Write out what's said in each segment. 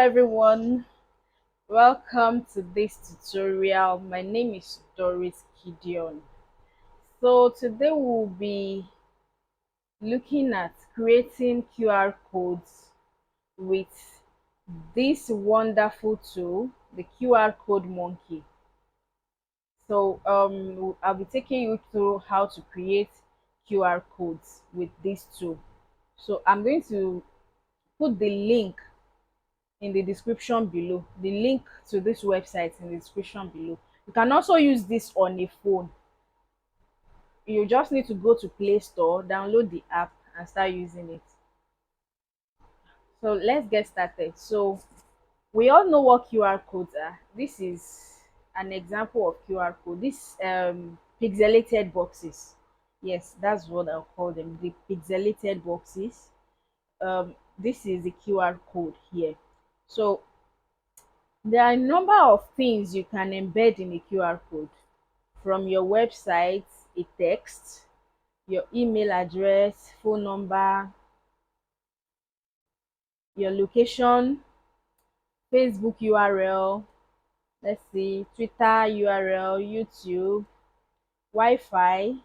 everyone, welcome to this tutorial. My name is Doris Gideon. So today we'll be looking at creating QR codes with this wonderful tool, the QR code monkey. So I'll be taking you through how to create QR codes with this tool. So I'm going to put the link in the description below, the link to this website in the description below. You can also use this on a phone. You just need to go to Play Store, download the app and start using it. So let's get started. So we all know what QR codes are. This is an example of QR code. This pixelated boxes. Yes, that's what I'll call them, the pixelated boxes. This is the QR code here. So there are a number of things you can embed in a QR code, from your website, a text, your email address, phone number, your location, Facebook URL, let's see, Twitter URL, YouTube, Wi-Fi.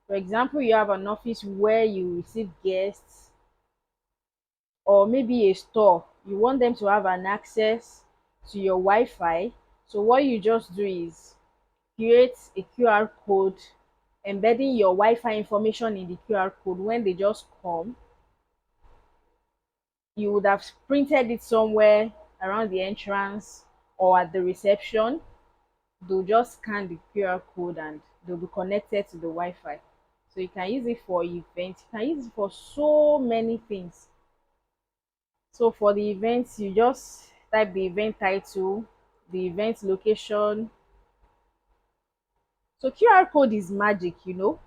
For example, you have an office where you receive guests, or maybe a store. You want them to have an access to your Wi-Fi. So what you just do is create a QR code embedding your Wi-Fi information in the QR code. When they just come, you would have printed it somewhere around the entrance or at the reception. They'll just scan the QR code and they'll be connected to the Wi-Fi. So you can use it for events, you can use it for so many things. So for the events, you just type the event title, the event location. So QR code is magic. You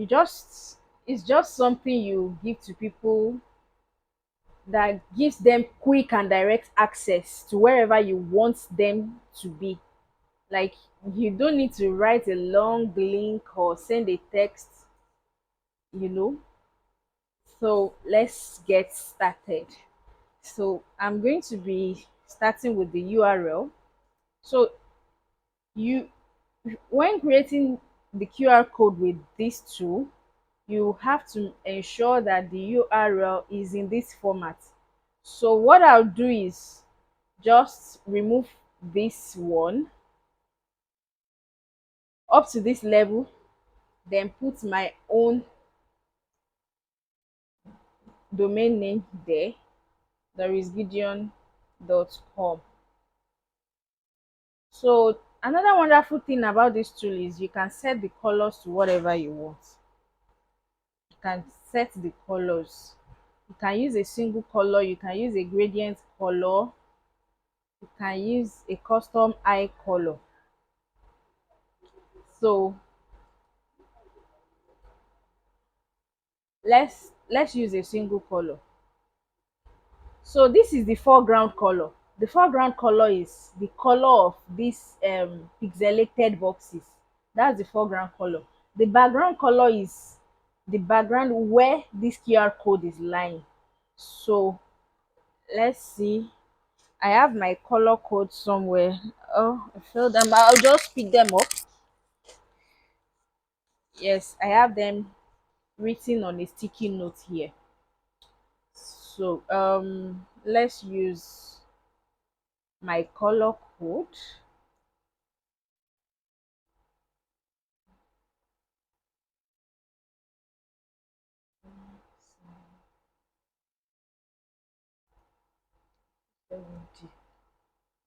just It's just something you give to people that gives them quick and direct access to wherever you want them to be. Like, you don't need to write a long link or send a text, you know. So let's get started. So I'm going to be starting with the URL. So you when creating the QR code with this tool, you have to ensure that the URL is in this format. So what I'll do is just remove this one up to this level, then put my own domain name there, dorisgideon.com. So another wonderful thing about this tool is you can set the colors to whatever you want. You can set the colors. You can use a single color, you can use a gradient color, you can use a custom eye color. So let's use a single color. So this is the foreground color. The foreground color is the color of these pixelated boxes. That's the foreground color. The background color is the background where this QR code is lying. So let's see. I have my color code somewhere. Oh, I filled them. I'll just pick them up. Yes, I have them written on a sticky note here. So let's use my color code.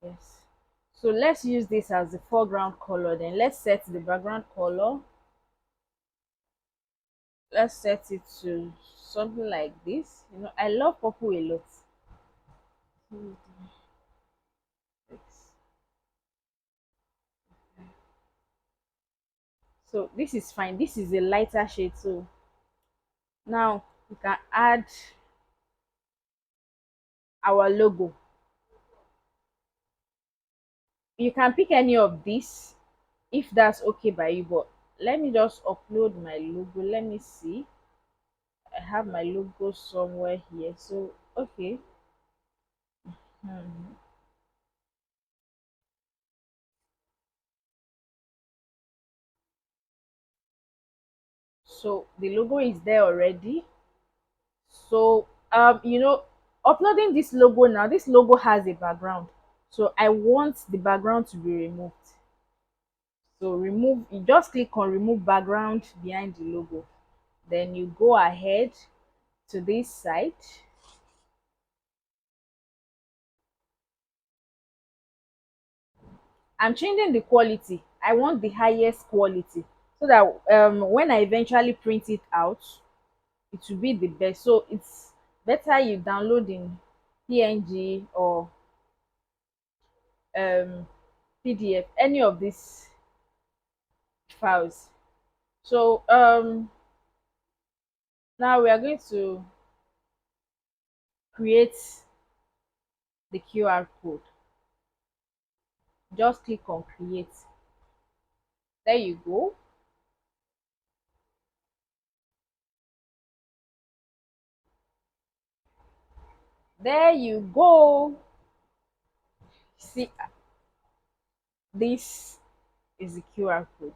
Yes. So let's use this as the foreground color. Then let's set the background color. Let's set it to something like this. I love purple a lot. So this is fine. This is a lighter shade. So now we can add our logo. You can pick any of these if that's okay by you, but let me just upload my logo. Let me see. I have my logo somewhere here. So okay. Mhm. So the logo is there already. So uploading this logo now, this logo has a background. So I want the background to be removed. So remove, you just click on remove background behind the logo. Then you go ahead to this site. I'm changing the quality. I want the highest quality so that when I eventually print it out, it will be the best. So it's better you download in PNG or PDF, any of these files. So now we are going to create the QR code. Just click on create. There you go. There you go. See, this is the QR code.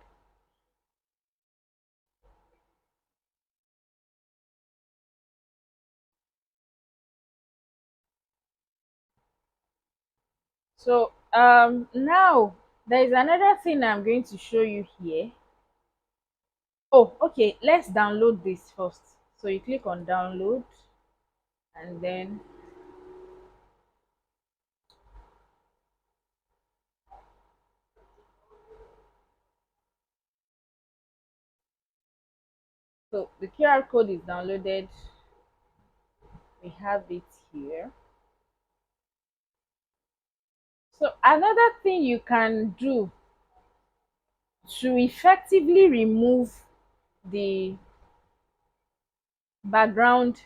So now there is another thing I'm going to show you here. Oh, okay, let's download this first. So you click on download, and then so the QR code is downloaded. We have it here. So another thing you can do to effectively remove the background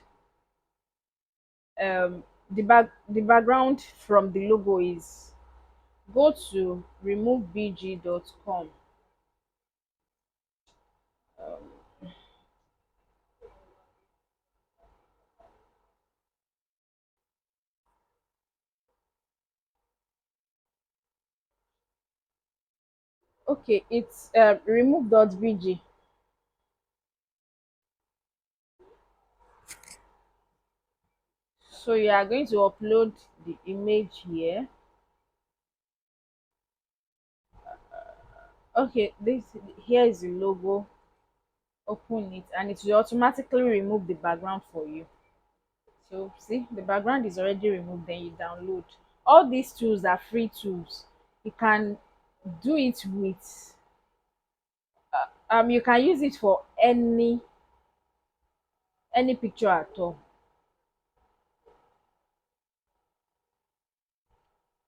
the background from the logo is go to removebg.com. Okay, it's remove.bg. So you are going to upload the image here. Okay, this here is the logo. Open it and it will automatically remove the background for you. So see, the background is already removed. Then you download. All these tools are free tools. You can do it with you can use it for any picture at all.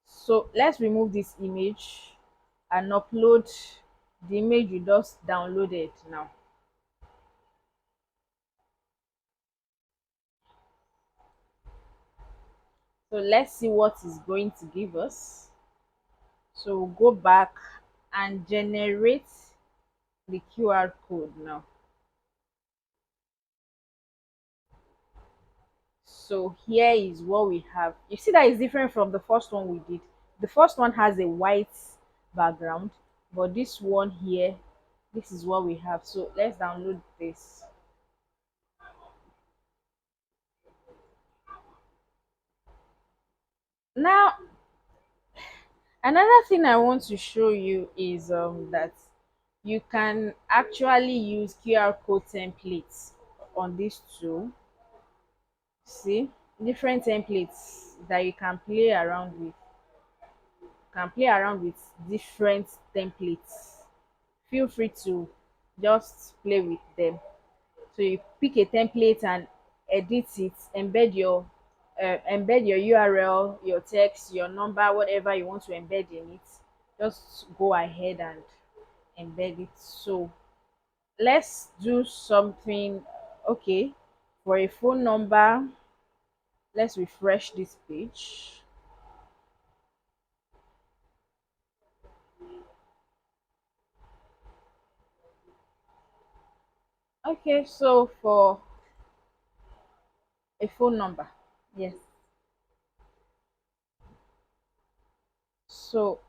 So let's remove this image and upload the image you just downloaded now. So let's see what it's going to give us. So we'll go back and generate the QR code now. So here is what we have. You see that is different from the first one we did. The first one has a white background, but this one here, this is what we have. So let's download this. Now, another thing I want to show you is that you can actually use QR code templates on this tool. See, different templates that you can play around with. Can play around with different templates. Feel free to just play with them. So you pick a template and edit it, embed your URL, your text, your number, whatever you want to embed in it. Just go ahead and embed it. So let's do something. Okay, for a phone number, let's refresh this page. Okay, so for a phone number, yes. So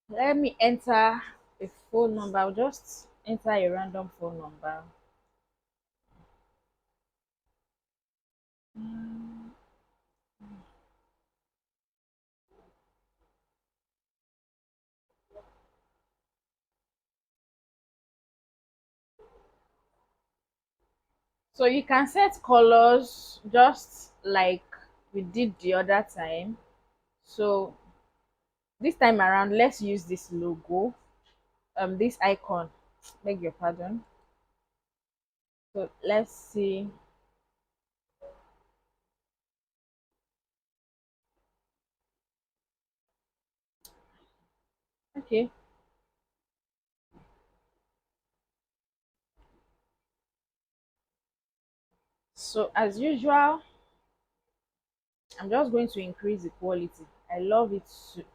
let me enter a phone number. I'll just enter a random phone number. So you can set colors just like we did the other time. So this time around, let's use this logo, this icon. Beg your pardon. So let's see. Okay. So as usual, I'm just going to increase the quality. I love it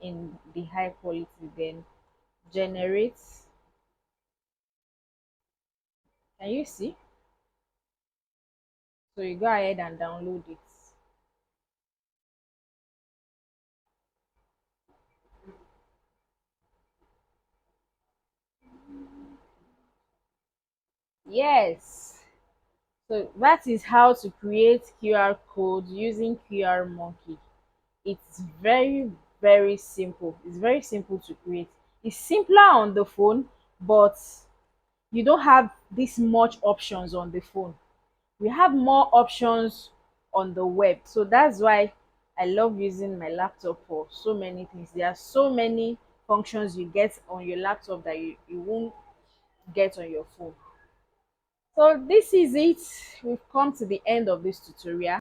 in the high quality. Then generate. Can you see? So you go ahead and download it. Yes. So that is how to create QR code using QR Monkey. It's very, very simple. It's very simple to create. It's simpler on the phone, but you don't have this much options on the phone. We have more options on the web. So that's why I love using my laptop for so many things. There are so many functions you get on your laptop that you won't get on your phone. So this is it. We've come to the end of this tutorial.